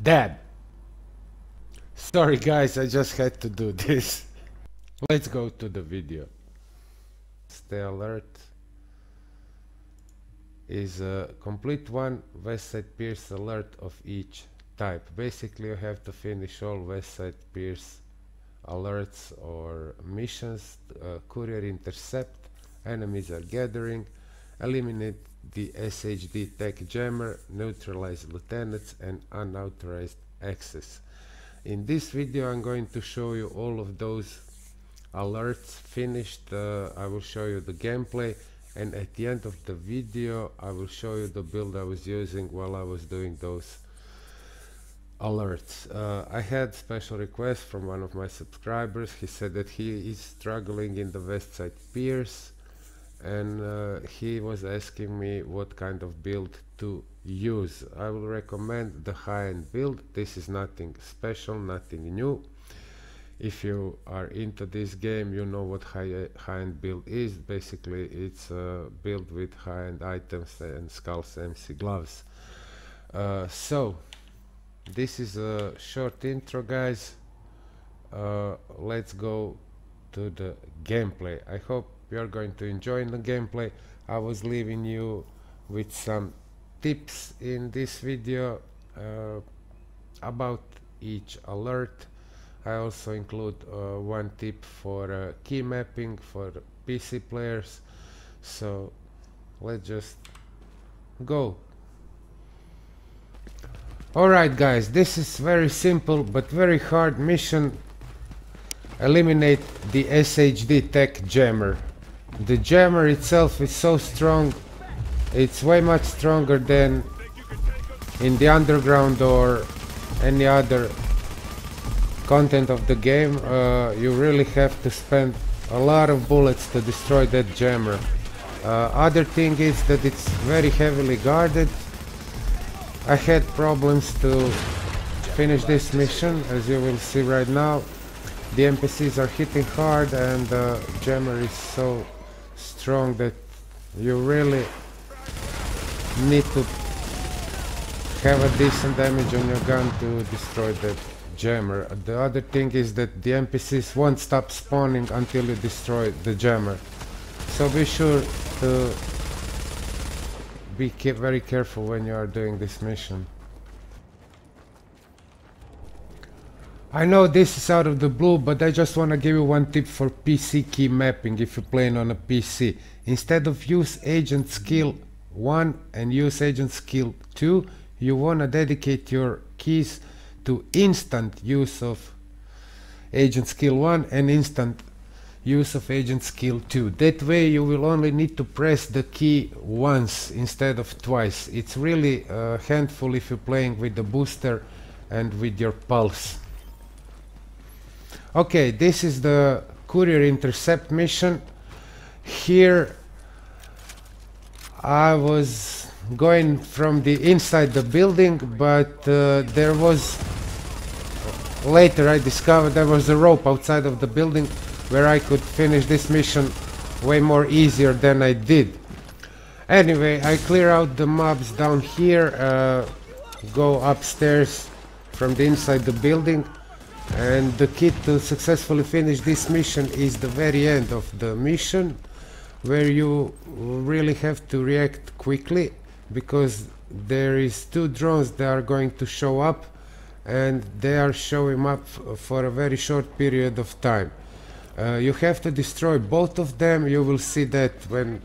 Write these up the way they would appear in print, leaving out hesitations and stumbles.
Dad! Sorry guys, I just had to do this. Let's go to the video. Stay alert is a complete one Westside Piers alert of each type. Basically you have to finish all Westside Piers alerts or missions. Courier, intercept, enemies are gathering, eliminate the SHD tech jammer, neutralize lieutenants, and unauthorized access. In this video I'm going to show you all of those alerts finished. I will show you the gameplay, and at the end of the video I will show you the build I was using while I was doing those alerts. I had special request from one of my subscribers. He said that he is struggling in the Westside Piers, and he was asking me what kind of build to use. I will recommend the high-end build. This is nothing special, nothing new. If you are into this game, you know what high-end build is. Basically it's a build with high-end items and skulls MC gloves. So this is a short intro, guys. Let's go to the gameplay. I hope you are going to enjoy the gameplay. I was leaving you with some tips in this video about each alert. I also include one tip for key mapping for PC players. So let's just go. Alright guys, this is very simple but very hard mission. Eliminate the SHD tech jammer. The jammer itself is so strong, it's way much stronger than in the underground or any other content of the game. You really have to spend a lot of bullets to destroy that jammer. Other thing is that it's very heavily guarded. I had problems to finish this mission, as you will see right now. The NPCs are hitting hard and the jammer is so strong that you really need to have a decent damage on your gun to destroy that jammer. The other thing is that the NPCs won't stop spawning until you destroy the jammer. So be sure to be very careful when you are doing this mission. I know this is out of the blue, but I just want to give you one tip for PC key mapping if you're playing on a PC. Instead of use agent skill 1 and use agent skill 2, you want to dedicate your keys to instant use of agent skill 1 and instant use of agent skill 2. That way you will only need to press the key once instead of twice. It's really handful if you're playing with the booster and with your pulse. Okay, this is the Courier intercept mission. Here I was going from the inside the building, but there was, later I discovered there was a rope outside of the building where I could finish this mission way more easier than I did. Anyway, I clear out the mobs down here, go upstairs from the inside the building, and the key to successfully finish this mission is the very end of the mission, where you really have to react quickly, because there is 2 drones that are going to show up, and they are showing up for a very short period of time. You have to destroy both of them. You will see that when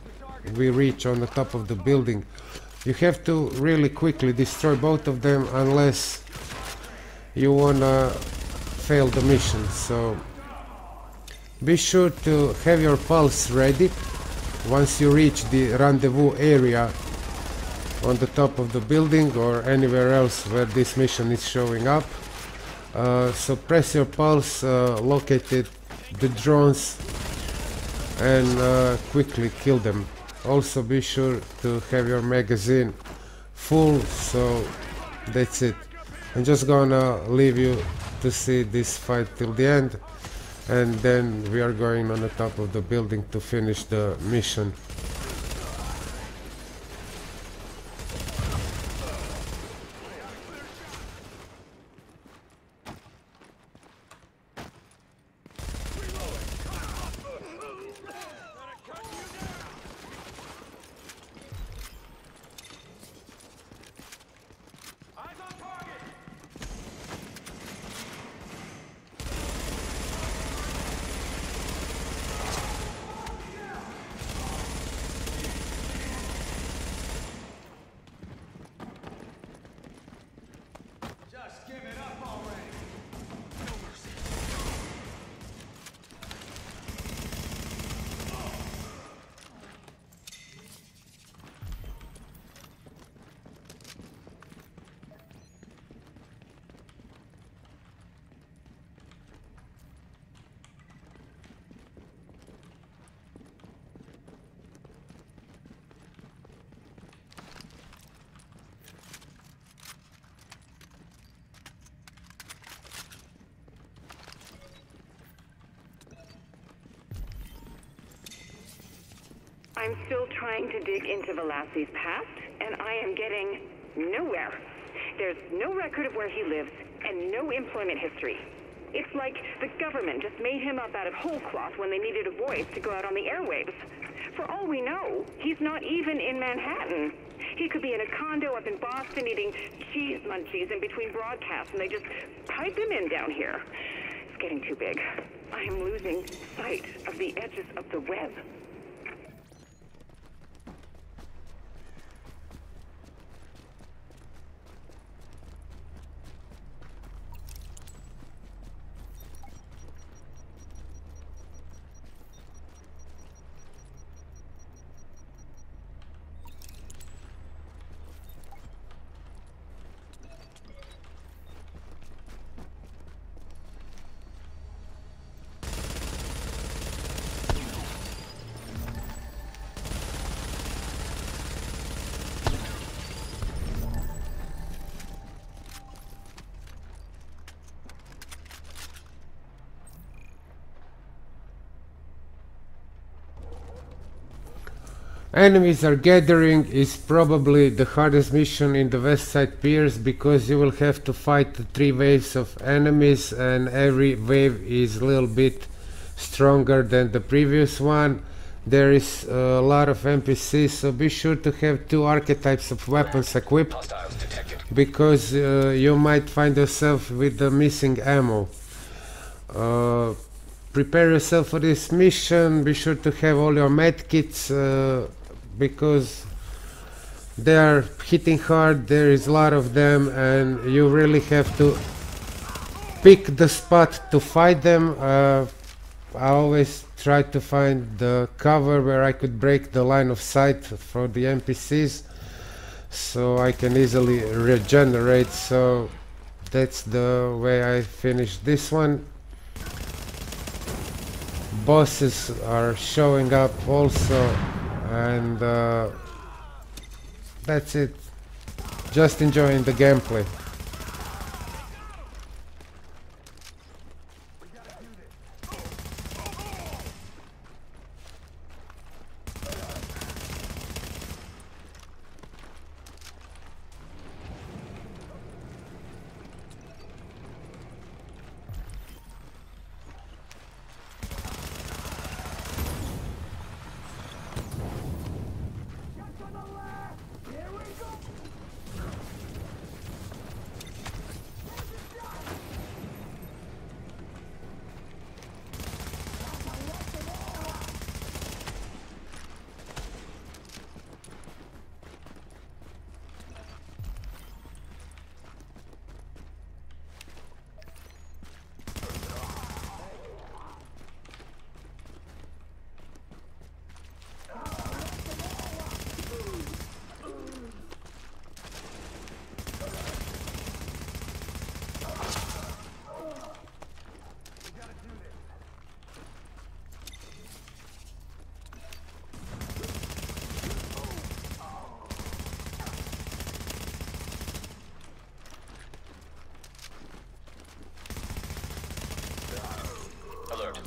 we reach on the top of the building. You have to really quickly destroy both of them unless you wanna fail the mission. So be sure to have your pulse ready once you reach the rendezvous area on the top of the building or anywhere else where this mission is showing up. So press your pulse, locate the drones, and quickly kill them. Also be sure to have your magazine full. So that's it. I'm just gonna leave you to see this fight till the end, and then we are going on the top of the building to finish the mission. I'm still trying to dig into Velasi's past, and I am getting nowhere. There's no record of where he lives, and no employment history. It's like the government just made him up out of whole cloth when they needed a voice to go out on the airwaves. For all we know, he's not even in Manhattan. He could be in a condo up in Boston eating cheese munchies in between broadcasts, and they just pipe him in down here. It's getting too big. I am losing sight of the edges of the web. Enemies are gathering is probably the hardest mission in the West Side Piers, because you will have to fight 3 waves of enemies, and every wave is a little bit stronger than the previous one. There is a lot of NPCs, so be sure to have 2 archetypes of weapons equipped, because you might find yourself with the missing ammo. Prepare yourself for this mission. Be sure to have all your medkits, because they are hitting hard. There is a lot of them, and you really have to pick the spot to fight them. I always try to find the cover where I could break the line of sight for the NPCs, so I can easily regenerate. So that's the way I finished this one. Bosses are showing up also, and that's it. Just enjoying the gameplay. Alert.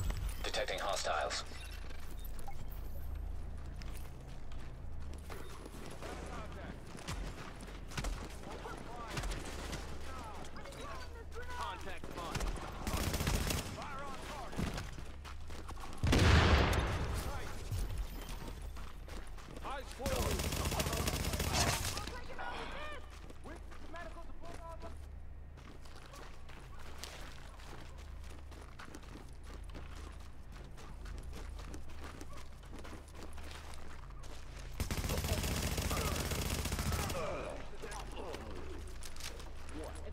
Detecting hostiles.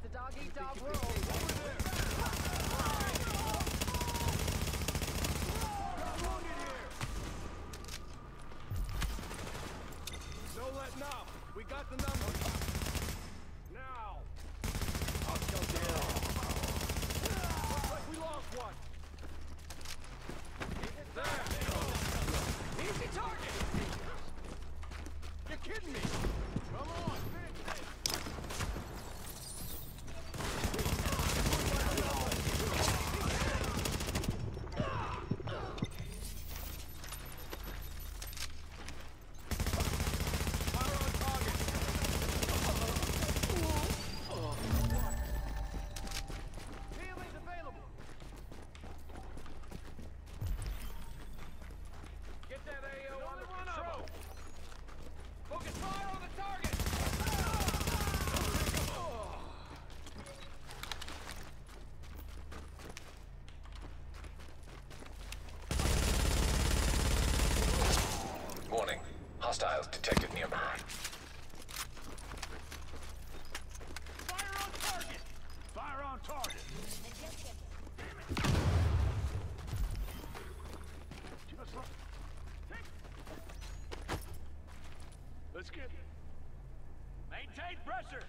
a dog-eat-dog world. No letting up. We got the numbers. Now. Looks like we lost one. There. Easy target. You're kidding me. Come on. Warning. Hostiles detected nearby. Fire on target! Fire on target! Let's get... Maintain pressure!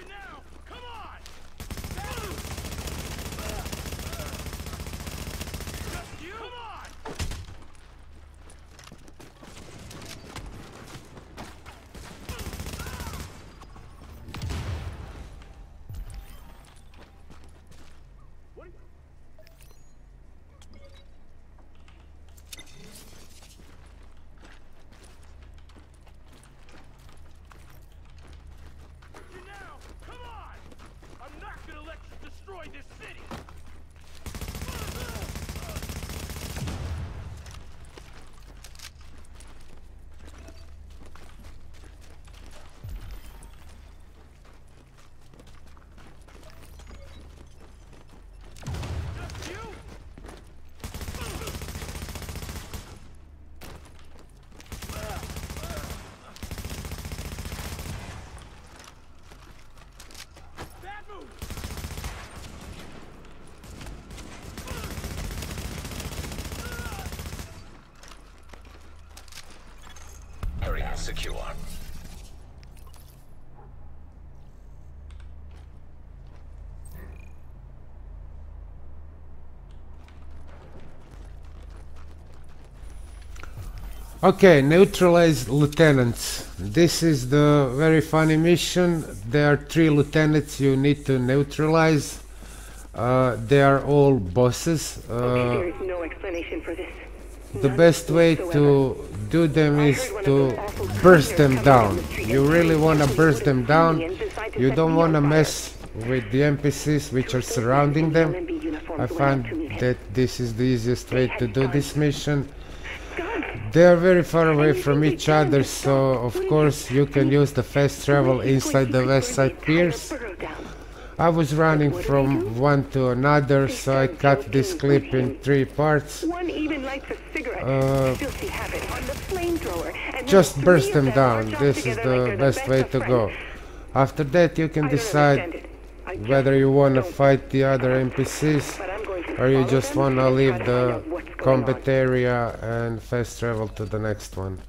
Now! Come on! Just you? Come on! What? Destroy this city! Just you? Bad move! Area secure. Okay, neutralize lieutenants. This is the very funny mission. There are 3 lieutenants you need to neutralize. They are all bosses. There is no explanation for this. The best way to do them is to burst them down. You really want to burst them down. You don't want to mess with the NPCs which are surrounding them. I find that this is the easiest way to do this mission. Guns. They are very far away from each other, so of course you can use the fast travel inside the west side piers. I was running from one to another, so I cut this clip in 3 parts. One even lights a cigarette. Still see habit on the flamethrower. And Just then burst 3 them of down. march This off is together like the they're best way of to friends. go. After that you can I don't decide understand it. I just whether you want to don't. fight the other NPCs But I'm going to or you follow just them want to and leave try to the find out what's going combat on. area and fast travel to the next one.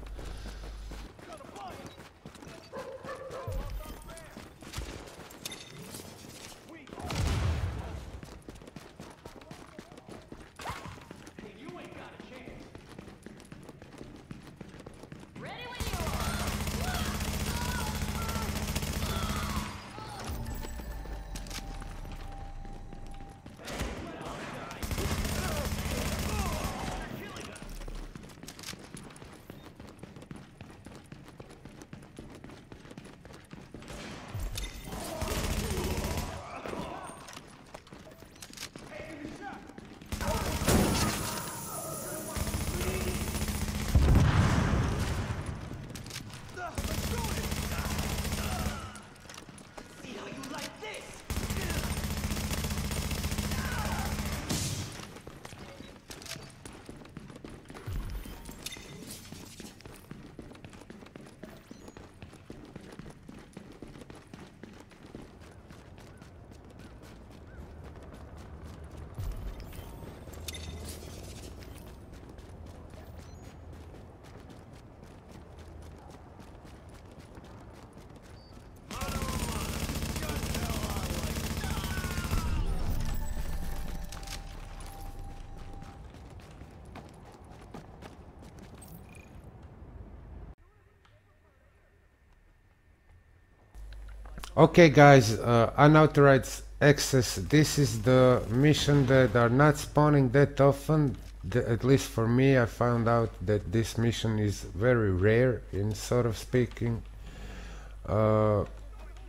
Okay guys, unauthorized access. This is the mission that are not spawning that often. At least for me, I found out that this mission is very rare, in sort of speaking.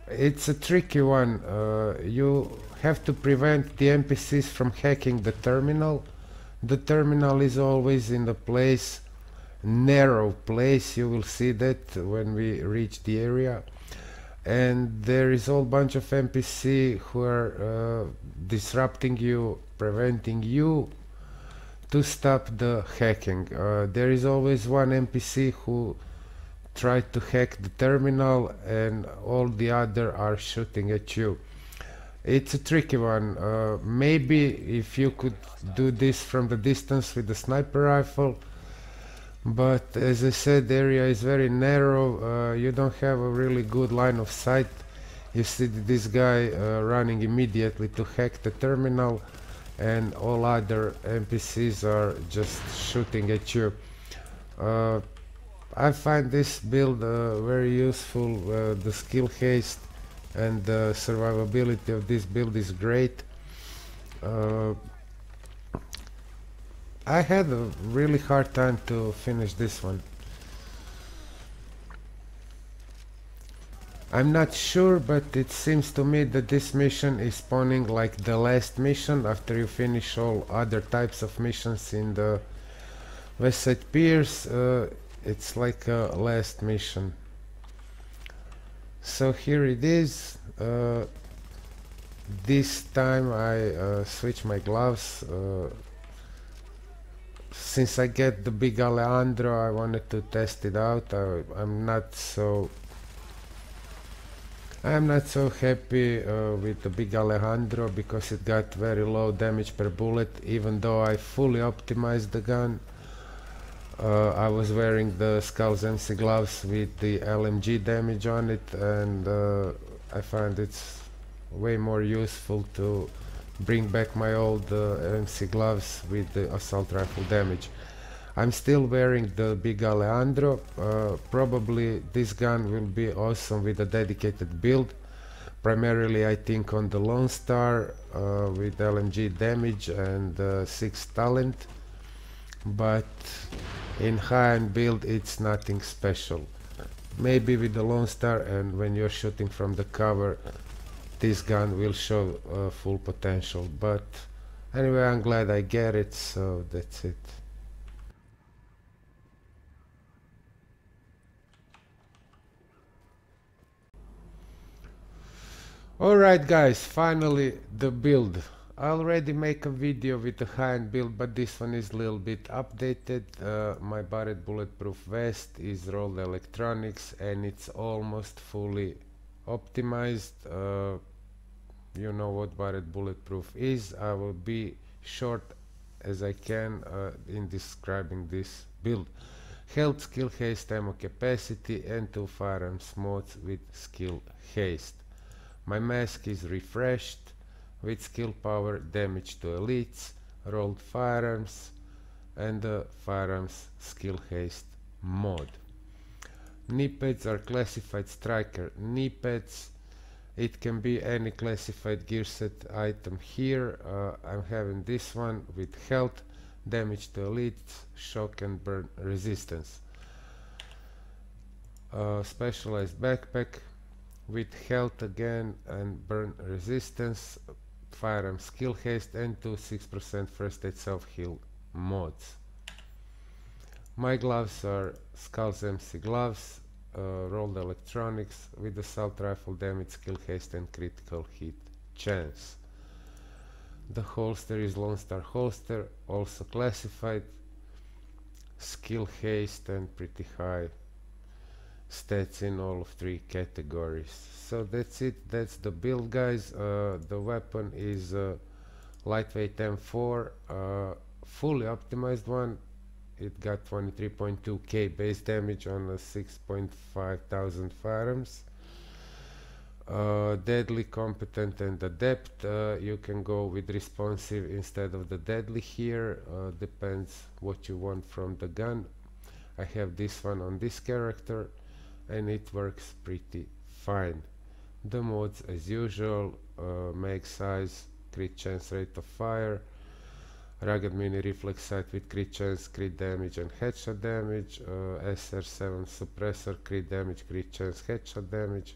It's a tricky one. You have to prevent the NPCs from hacking the terminal. The terminal is always in the place, narrow place. You will see that when we reach the area. And there is a whole bunch of NPC who are disrupting you, preventing you to stop the hacking. There is always one NPC who tried to hack the terminal and all the other are shooting at you. It's a tricky one. Maybe if you could do this from the distance with the sniper rifle, but as I said, the area is very narrow. You don't have a really good line of sight. You see this guy running immediately to hack the terminal, and all other NPCs are just shooting at you. I find this build very useful. The skill haste and the survivability of this build is great. I had a really hard time to finish this one. I'm not sure, but it seems to me that this mission is spawning like the last mission after you finish all other types of missions in the West Side Piers. It's like a last mission. So here it is. This time I switch my gloves. Since I get the big Alejandro, I wanted to test it out. I'm not so happy with the big Alejandro because it got very low damage per bullet, even though I fully optimized the gun. I was wearing the Skulls MC gloves with the LMG damage on it, and I find it's way more useful to bring back my old MC gloves with the assault rifle damage. I'm still wearing the big Alejandro. Probably this gun will be awesome with a dedicated build. Primarily I think on the Lone Star with LMG damage and 6 talent. But in high-end build it's nothing special. Maybe with the Lone Star, and when you're shooting from the cover, this gun will show full potential, but Anyway, I'm glad I get it, so that's it. Alright guys, finally the build. I already make a video with the high-end build, but this one is a little bit updated. My Barrett bulletproof vest is rolled electronics and it's almost fully optimized. You know what Barrett bulletproof is. I will be short as I can in describing this build. Health, skill haste, ammo capacity and 2 firearms mods with skill haste. My mask is refreshed with skill power, damage to elites, rolled firearms and the firearms skill haste mod. Knee pads are classified striker knee pads. It can be any classified gear set item here. I'm having this one with health, damage to elites, shock and burn resistance. Specialized backpack with health again and burn resistance, firearm skill haste and 6% first aid self-heal mods. My gloves are Skulls MC gloves, rolled electronics with assault rifle damage, skill haste and critical hit chance. The holster is Lone Star holster, also classified, skill haste and pretty high stats in all of 3 categories. So that's it, that's the build guys. The weapon is lightweight M4, fully optimized one. It got 23.2k base damage on a 6.5 thousand firearms. Deadly, competent and adept. You can go with responsive instead of the deadly here, depends what you want from the gun. I have this one on this character and it works pretty fine. The mods as usual, mag size, crit chance, rate of fire, rugged mini reflex sight with crit chance, crit damage and headshot damage, SR7 suppressor, crit damage, crit chance, headshot damage,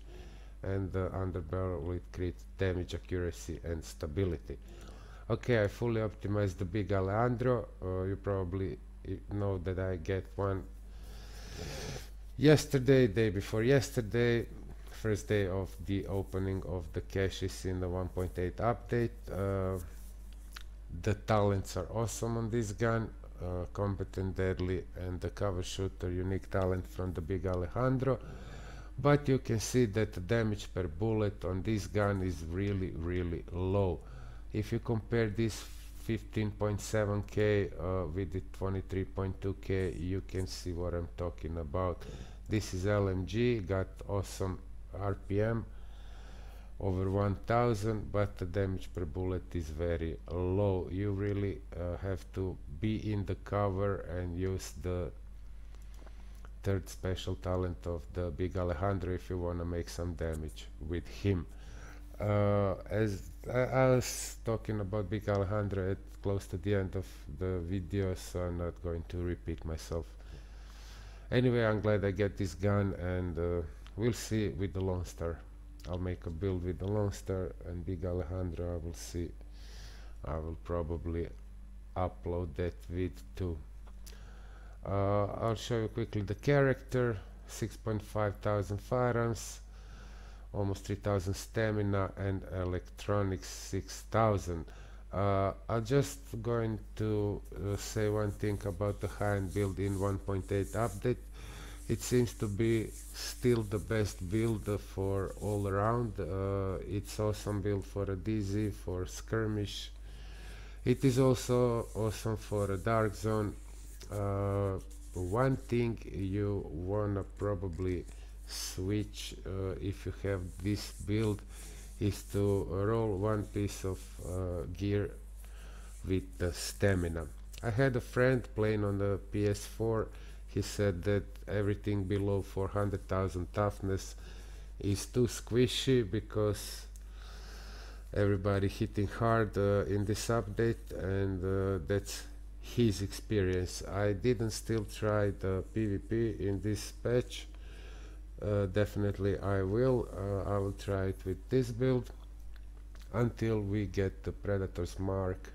and the underbarrel with crit damage, accuracy and stability. Okay, I fully optimized the big Alejandro. You probably know that I get one yesterday, day before yesterday, first day of the opening of the caches in the 1.8 update. The talents are awesome on this gun, competent, deadly and the cover shooter, unique talent from the big Alejandro. But you can see that the damage per bullet on this gun is really low. If you compare this 15.7k with the 23.2k, you can see what I'm talking about. This is LMG, got awesome RPM over 1000, but the damage per bullet is very low. You really have to be in the cover and use the third special talent of the big Alejandro if you want to make some damage with him. As I was talking about big Alejandro at close to the end of the video, so I'm not going to repeat myself. Anyway, I'm glad I get this gun, and we'll see with the Lone Star. I'll make a build with the Lone Star and big Alejandro. I will see. I will probably upload that vid too. I'll show you quickly the character. 6.5 thousand firearms, almost 3000 stamina, and electronics 6000. I'm just going to say one thing about the high-end build in 1.8 update. It seems to be still the best build for all around. It's awesome build for a DZ, for skirmish. It is also awesome for a dark zone. One thing you wanna probably switch if you have this build is to roll one piece of gear with the stamina. I had a friend playing on the PS4. He said that everything below 400,000 toughness is too squishy because everybody hitting hard in this update, and that's his experience. I didn't still try the PvP in this patch. Definitely I will try it with this build until we get the Predator's mark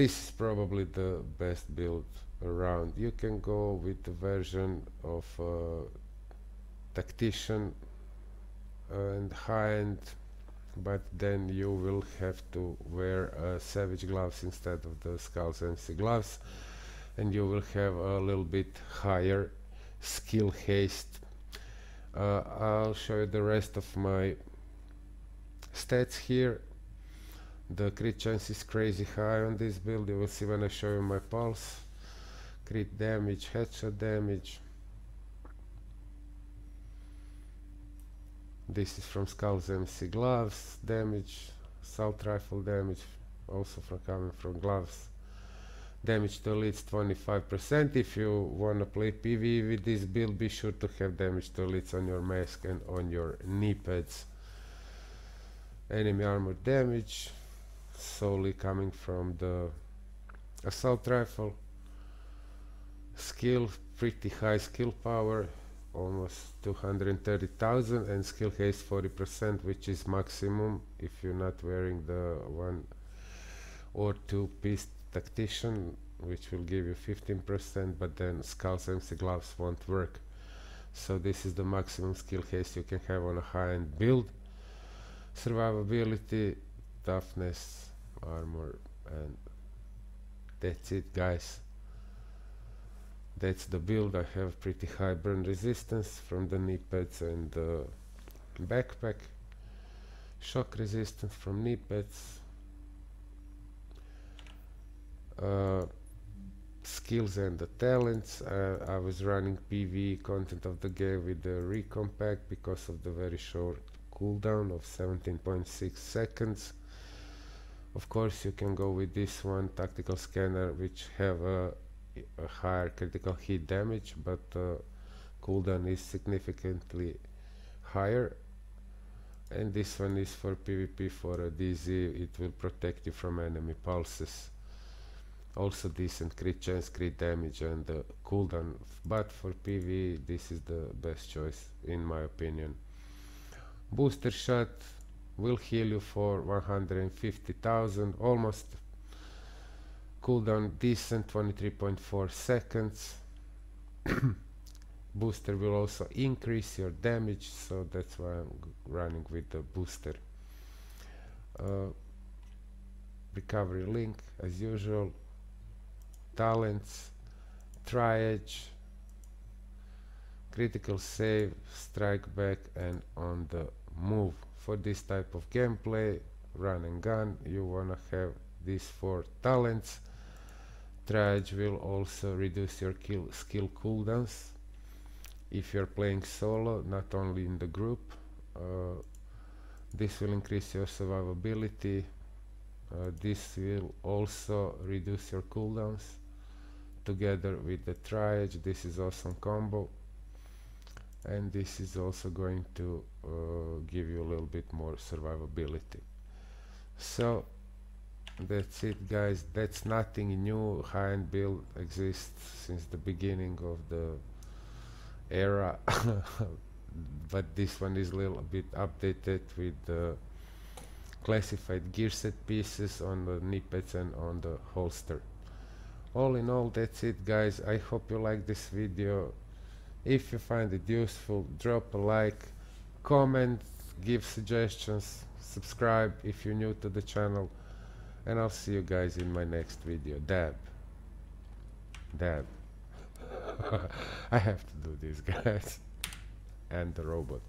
this is probably the best build around. You can go with the version of tactician and high-end, but then you will have to wear savage gloves instead of the Skulls MC gloves, and you will have a little bit higher skill haste. I'll show you the rest of my stats here. The crit chance is crazy high on this build. You will see when I show you my pulse. Crit damage, headshot damage. This is from Skulls MC gloves damage, assault rifle damage, also coming from gloves. Damage to elites 25%. If you wanna play PvE with this build, be sure to have damage to elites on your mask and on your knee pads. Enemy armor damage, solely coming from the assault rifle. Skill, pretty high skill power, almost 230,000, and skill haste 40%, which is maximum if you're not wearing the 1 or 2 piece tactician, which will give you 15%, but then Skulls MC gloves won't work. So this is the maximum skill haste you can have on a high-end build. Survivability, toughness, armor, and that's it, guys. That's the build. I have pretty high burn resistance from the knee pads and the backpack. Shock resistance from knee pads. Skills and the talents. I was running PvE content of the game with the recon pack because of the very short cooldown of 17.6 seconds. Of course, you can go with this one, tactical scanner, which have a higher critical hit damage, but cooldown is significantly higher. And this one is for PvP. For a DZ, it will protect you from enemy pulses. Also decent crit chance, crit damage, and cooldown, but for PvE this is the best choice in my opinion. Booster shot will heal you for 150,000 almost. Cooldown decent, 23.4 seconds. Booster will also increase your damage, so that's why I'm running with the booster. Recovery link as usual. Talents, triage, critical save, strike back, and on the move. For this type of gameplay, run and gun, you wanna have these 4 talents. Triage will also reduce your skill cooldowns if you're playing solo, not only in the group. This will increase your survivability. This will also reduce your cooldowns together with the triage. This is awesome combo, and this is also going to give you a little bit more survivability. So that's it, guys. That's nothing new. High-end build exists since the beginning of the era but this one is a little bit updated with the classified gear set pieces on the knee pads and on the holster. All in all, that's it, guys. I hope you like this video. If you find it useful, drop a like, comment, give suggestions, subscribe if you're new to the channel, and I'll see you guys in my next video. Dab. I have to do this, guys. And the robot.